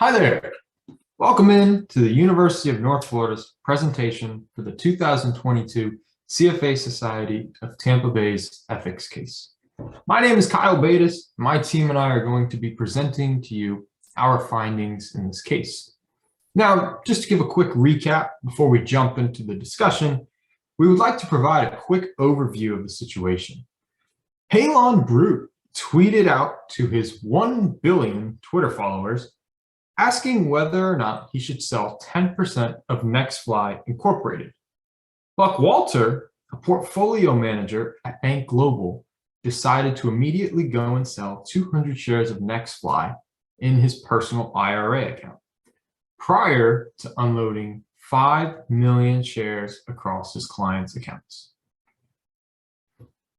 Hi there. Welcome in to the University of North Florida's presentation for the 2022 CFA Society of Tampa Bay's ethics case. My name is Kyle Batis. My team and I are going to be presenting to you our findings in this case. Now, just to give a quick recap before we jump into the discussion, we would like to provide a quick overview of the situation. Halon Brute tweeted out to his 1 billion Twitter followers asking whether or not he should sell 10% of NextFly Incorporated. Buck Walter, a portfolio manager at Bank Global, decided to immediately go and sell 200 shares of NextFly in his personal IRA account, prior to unloading 5 million shares across his clients' accounts.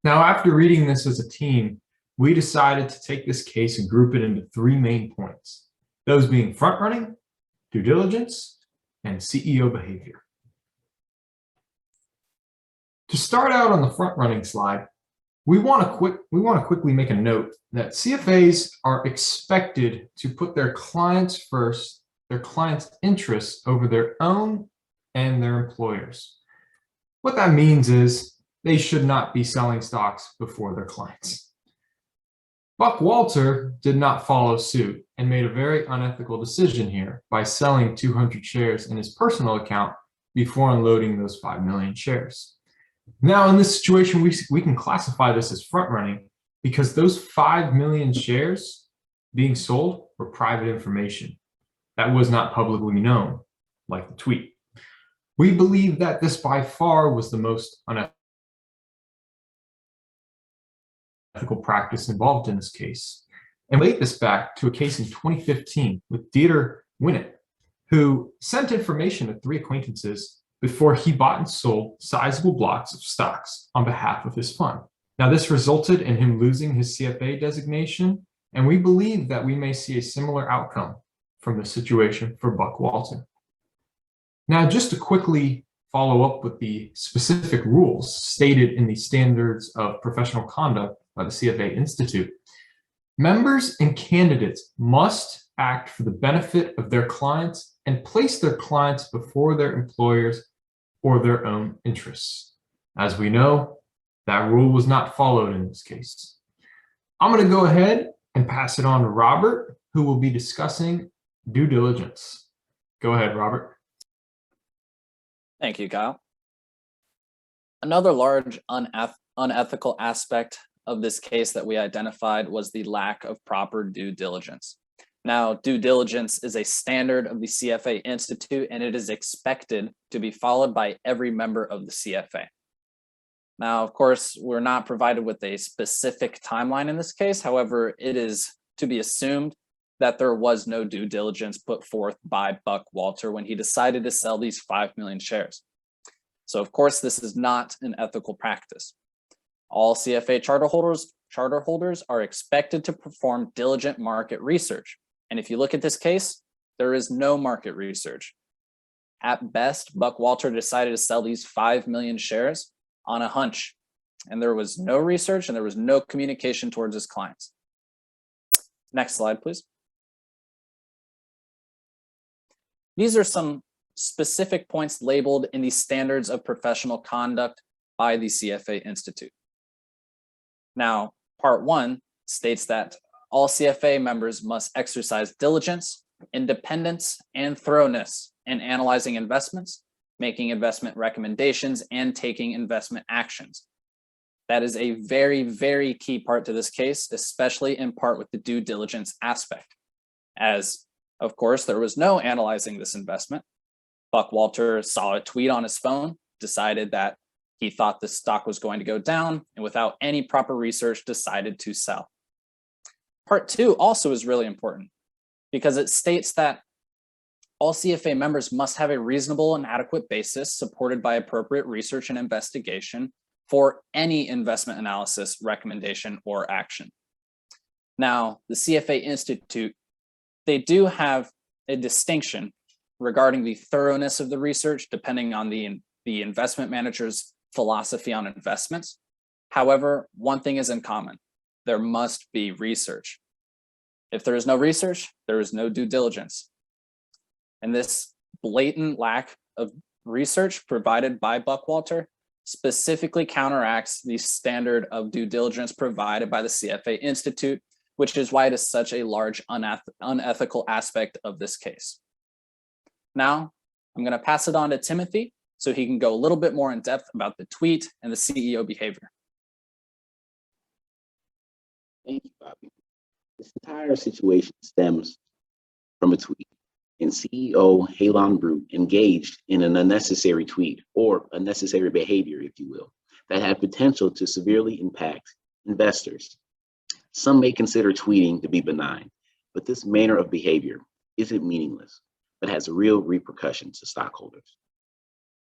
Now, after reading this as a team, we decided to take this case and group it into 3 main points. Those being front running, due diligence, and CEO behavior. To start out on the front running slide, we want to quickly make a note that CFAs are expected to put their clients first, their clients' interests over their own and their employers. What that means is they should not be selling stocks before their clients. Buck Walter did not follow suit and made a very unethical decision here by selling 200 shares in his personal account before unloading those 5 million shares. Now, in this situation, we can classify this as front running because those 5 million shares being sold were private information that was not publicly known, like the tweet. We believe that this by far was the most unethical practice involved in this case, and relate this back to a case in 2015 with Dieter Winnett, who sent information to 3 acquaintances before he bought and sold sizable blocks of stocks on behalf of his fund. Now, this resulted in him losing his CFA designation, and we believe that we may see a similar outcome from the situation for Buck Walter. Now, just to quickly follow up with the specific rules stated in the Standards of Professional Conduct by the CFA Institute, members and candidates must act for the benefit of their clients and place their clients before their employers or their own interests. As we know, that rule was not followed in this case. I'm going to go ahead and pass it on to Robert, who will be discussing due diligence. Go ahead, Robert. Thank you, Kyle. Another large unethical aspect of this case that we identified was the lack of proper due diligence. Now, due diligence is a standard of the CFA Institute, and it is expected to be followed by every member of the CFA. Now, of course, we're not provided with a specific timeline in this case. However, it is to be assumed that there was no due diligence put forth by Buck Walter when he decided to sell these 5 million shares. So, of course, this is not an ethical practice. All CFA charter holders are expected to perform diligent market research. And if you look at this case, there is no market research. At best, Buck Walter decided to sell these 5 million shares on a hunch, and there was no research and there was no communication towards his clients. Next slide, please. These are some specific points labeled in the Standards of Professional Conduct by the CFA Institute. Now, part 1 states that all CFA members must exercise diligence, independence, and thoroughness in analyzing investments, making investment recommendations, and taking investment actions. That is a very, very key part to this case, especially in part with the due diligence aspect. As, of course, there was no analyzing this investment. Buck Walter saw a tweet on his phone, decided that he thought the stock was going to go down, and without any proper research, decided to sell. Part 2 also is really important because it states that all CFA members must have a reasonable and adequate basis supported by appropriate research and investigation for any investment analysis, recommendation, or action. Now, the CFA Institute, they do have a distinction regarding the thoroughness of the research depending on the investment manager's philosophy on investments. However, one thing is in common: there must be research. If there is no research, there is no due diligence. And this blatant lack of research provided by Buckwalter specifically counteracts the standard of due diligence provided by the CFA Institute, which is why it is such a large unethical aspect of this case. Now, I'm going to pass it on to Timothy so he can go a little bit more in depth about the tweet and the CEO behavior. Thank you, Bobby. This entire situation stems from a tweet, and CEO Halon Brute engaged in an unnecessary tweet, or unnecessary behavior, if you will, that had potential to severely impact investors. Some may consider tweeting to be benign, but this manner of behavior isn't meaningless, but has real repercussions to stockholders.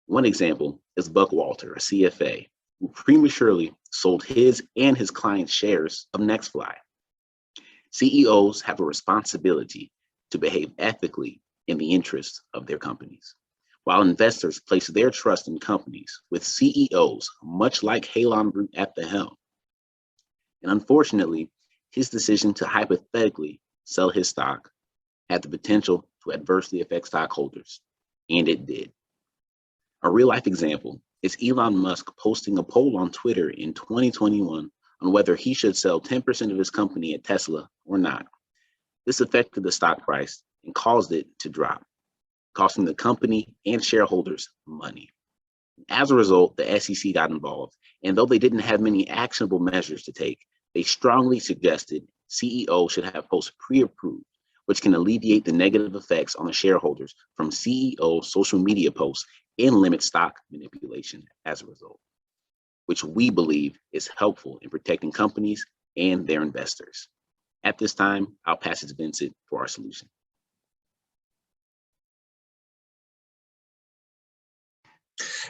One example is Buckwalter, a CFA, who prematurely sold his and his clients' shares of NextFly. CEOs have a responsibility to behave ethically in the interests of their companies, while investors place their trust in companies with CEOs much like Halon Brute at the helm. And unfortunately, his decision to hypothetically sell his stock had the potential to adversely affect stockholders, and it did. A real-life example is Elon Musk posting a poll on Twitter in 2021 on whether he should sell 10% of his company at Tesla or not. This affected the stock price and caused it to drop, costing the company and shareholders money. As a result, the SEC got involved, and though they didn't have many actionable measures to take, they strongly suggested CEOs should have posts pre-approved, which can alleviate the negative effects on the shareholders from CEO social media posts and limit stock manipulation as a result, which we believe is helpful in protecting companies and their investors. At this time, I'll pass it to Vincent for our solution.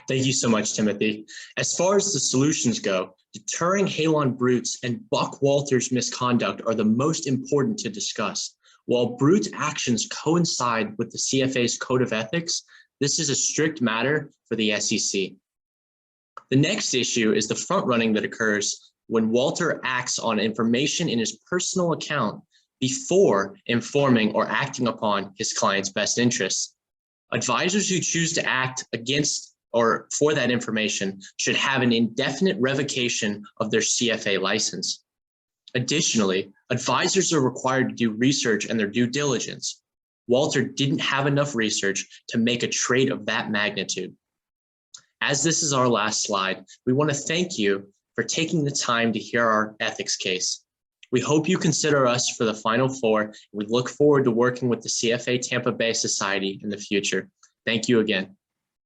Thank you so much, Timothy. As far as the solutions go, deterring Halon Brute's and Buckwalter's misconduct are the most important to discuss. While Brute's actions coincide with the CFA's Code of Ethics, this is a strict matter for the SEC. The next issue is the front-running that occurs when Walter acts on information in his personal account before informing or acting upon his client's best interests. Advisors who choose to act against or for that information should have an indefinite revocation of their CFA license. Additionally, advisors are required to do research and their due diligence. Walter didn't have enough research to make a trade of that magnitude. As this is our last slide, we want to thank you for taking the time to hear our ethics case. We hope you consider us for the Final Four, and we look forward to working with the CFA Tampa Bay Society in the future. Thank you again.